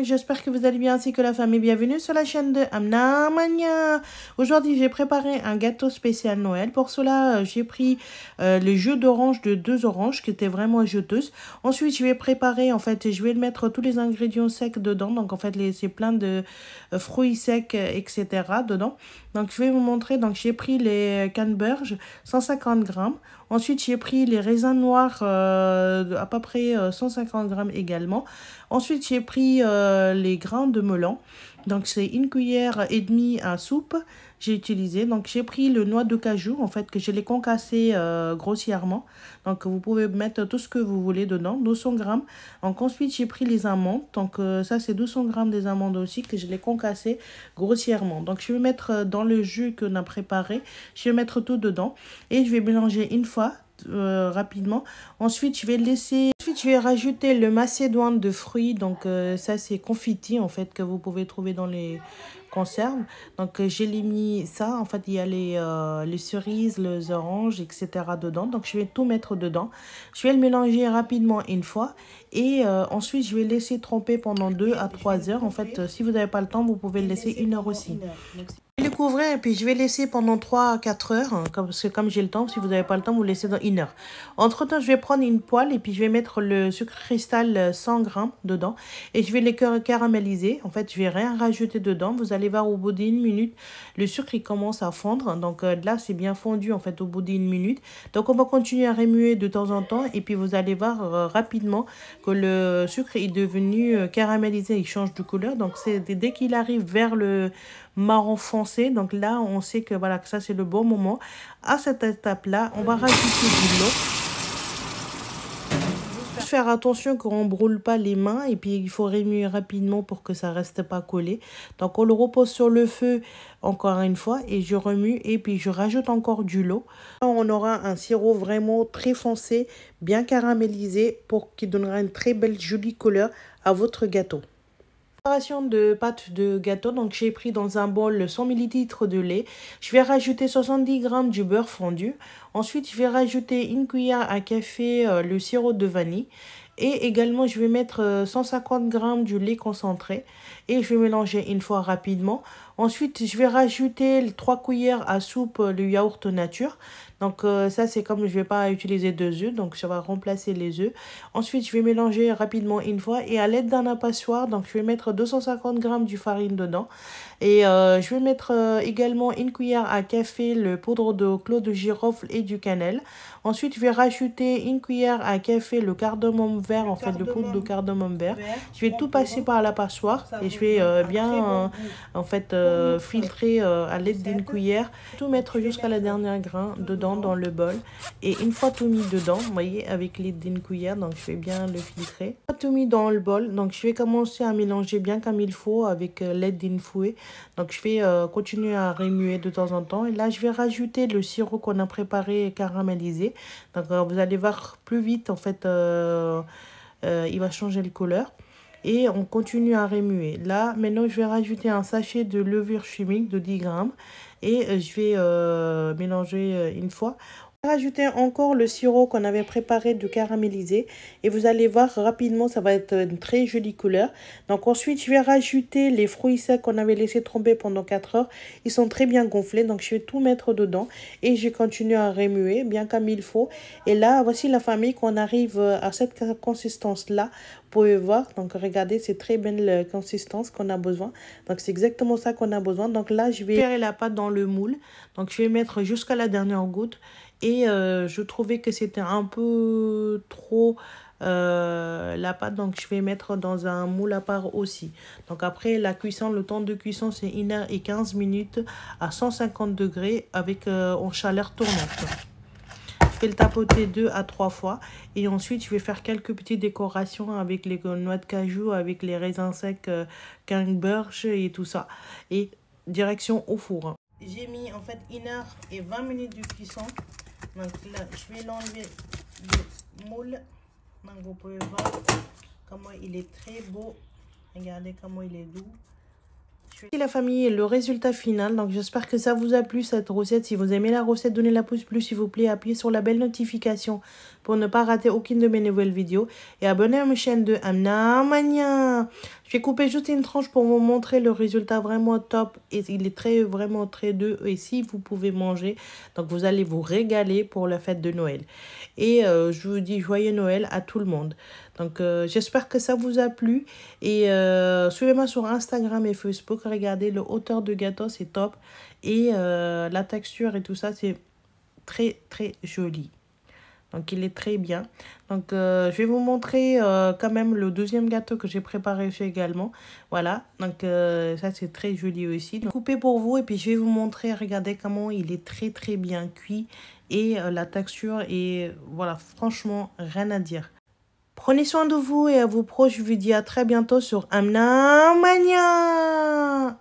famille, j'espère que vous allez bien ainsi que la famille. Bienvenue sur la chaîne de Amna Mania. Aujourd'hui, j'ai préparé un gâteau spécial Noël. Pour cela, j'ai pris le jus d'orange de 2 oranges qui était vraiment juteuse. Ensuite, je vais préparer, en fait, je vais mettre tous les ingrédients secs dedans. Donc, en fait, c'est plein de fruits secs, etc. dedans. Donc, je vais vous montrer. Donc, j'ai pris les canneberges, 150 grammes. Ensuite, j'ai pris les raisins noirs, à peu près 150 grammes également. Ensuite, j'ai pris les grains de melon. Donc, c'est 1,5 cuillère à soupe. J'ai utilisé. Donc, j'ai pris le noix de cajou, en fait, que je l'ai concassé grossièrement. Donc, vous pouvez mettre tout ce que vous voulez dedans, 200 grammes. Donc, ensuite, j'ai pris les amandes. Donc, ça, c'est 200 grammes des amandes aussi, que je l'ai concassé grossièrement. Donc, je vais mettre dans le jus qu'on a préparé. Je vais mettre tout dedans. Et je vais mélanger une fois. Rapidement. Ensuite, je vais laisser. Ensuite, je vais rajouter le macédoine de fruits. Donc, ça, c'est confiti en fait que vous pouvez trouver dans les conserves. Donc, j'ai mis ça. En fait, il y a les cerises, les oranges, etc. dedans. Donc, je vais tout mettre dedans. Je vais le mélanger rapidement une fois. Et ensuite, je vais laisser tremper pendant 2 à 3 heures. En fait, si vous n'avez pas le temps, vous pouvez le laisser 1 heure aussi. Je vais le couvrir et puis je vais laisser pendant 3 à 4 heures. Hein, parce que comme j'ai le temps, si vous n'avez pas le temps, vous laissez dans 1 heure. Entre temps, je vais prendre une poêle et puis je vais mettre le sucre cristal 100 grammes dedans. Et je vais les caraméliser. En fait, je vais rien rajouter dedans. Vous allez voir au bout d'1 minute, le sucre il commence à fondre. Donc là, c'est bien fondu en fait au bout d'1 minute. Donc on va continuer à remuer de temps en temps. Et puis vous allez voir rapidement que le sucre est devenu caramélisé. Il change de couleur. Donc c'est dès qu'il arrive vers le marron foncé, donc là on sait que voilà que ça c'est le bon moment. À cette étape là, on va rajouter de l'eau. Faire attention qu'on ne brûle pas les mains et puis il faut remuer rapidement pour que ça reste pas collé. Donc on le repose sur le feu encore une fois et je remue et puis je rajoute encore du lot. On aura un sirop vraiment très foncé, bien caramélisé pour qu'il donnera une très belle jolie couleur à votre gâteau. Préparation de pâte de gâteau, donc j'ai pris dans un bol 100 ml de lait. Je vais rajouter 70 g du beurre fondu. Ensuite, je vais rajouter 1 cuillère à café le sirop de vanille. Et également, je vais mettre 150 g du lait concentré. Et je vais mélanger une fois rapidement. Ensuite, je vais rajouter 3 cuillères à soupe le yaourt nature. Donc ça, c'est comme je ne vais pas utiliser 2 œufs. Donc ça va remplacer les œufs. Ensuite, je vais mélanger rapidement une fois. Et à l'aide d'un passoire, donc je vais mettre 250 g de farine dedans. Et je vais mettre également 1 cuillère à café le poudre de clou de girofle et du cannelle. Ensuite, je vais rajouter 1 cuillère à café le cardamome vert, en fait le poudre de cardamome vert. Je vais tout passer par la passoire et je vais bien en fait filtrer à l'aide d'une cuillère. Tout mettre jusqu'à la dernière grain dedans dans le bol. Et une fois tout mis dedans, vous voyez, avec l'aide d'une cuillère, donc je vais bien le filtrer. Tout mis dans le bol, donc je vais commencer à mélanger bien comme il faut avec l'aide d'une fouet. Donc je vais continuer à remuer de temps en temps. Et là, je vais rajouter le sirop qu'on a préparé et caramélisé. Donc vous allez voir plus vite, en fait, il va changer de couleur. Et on continue à remuer. Là, maintenant, je vais rajouter un sachet de levure chimique de 10 grammes. Et je vais mélanger une fois. Rajouter encore le sirop qu'on avait préparé de caraméliser et vous allez voir rapidement, ça va être une très jolie couleur. Donc ensuite, je vais rajouter les fruits secs qu'on avait laissé tremper pendant 4 heures. Ils sont très bien gonflés, donc je vais tout mettre dedans et je continue à remuer bien comme il faut. Et là, voici la famille qu'on arrive à cette consistance-là. Vous pouvez voir, donc regardez, c'est très belle consistance qu'on a besoin. Donc c'est exactement ça qu'on a besoin. Donc là, je vais faire la pâte dans le moule. Donc je vais mettre jusqu'à la dernière goutte. Et je trouvais que c'était un peu trop la pâte, donc je vais mettre dans un moule à part aussi. Donc après la cuisson, le temps de cuisson c'est 1h15 à 150 degrés avec en chaleur tournante. Je vais le tapoter 2 à 3 fois et ensuite je vais faire quelques petites décorations avec les noix de cajou, avec les raisins secs, canneberge et tout ça. Et direction au four. J'ai mis en fait 1h20 de cuisson. Donc là, je vais l'enlever du moule. Donc vous pouvez voir comment il est très beau. Regardez comment il est doux. Et la famille, le résultat final. Donc j'espère que ça vous a plu cette recette. Si vous aimez la recette, donnez la pouce bleu s'il vous plaît. Appuyez sur la belle notification pour ne pas rater aucune de mes nouvelles vidéos. Et abonnez à ma chaîne de Amna Mania. Je vais couper juste une tranche pour vous montrer le résultat vraiment top. Et il est vraiment très doux. Et si vous pouvez manger, donc vous allez vous régaler pour la fête de Noël. Et je vous dis joyeux Noël à tout le monde. Donc j'espère que ça vous a plu. Et suivez-moi sur Instagram et Facebook. Regardez le hauteur de gâteau, c'est top. Et la texture et tout ça, c'est très très joli. Donc il est très bien. Donc je vais vous montrer quand même le deuxième gâteau que j'ai préparé aussi également. Voilà, donc ça c'est très joli aussi. Donc, coupé pour vous et puis je vais vous montrer, regardez comment il est très très bien cuit. Et la texture est, voilà, franchement rien à dire. Prenez soin de vous et à vos proches. Je vous dis à très bientôt sur Amna Mania.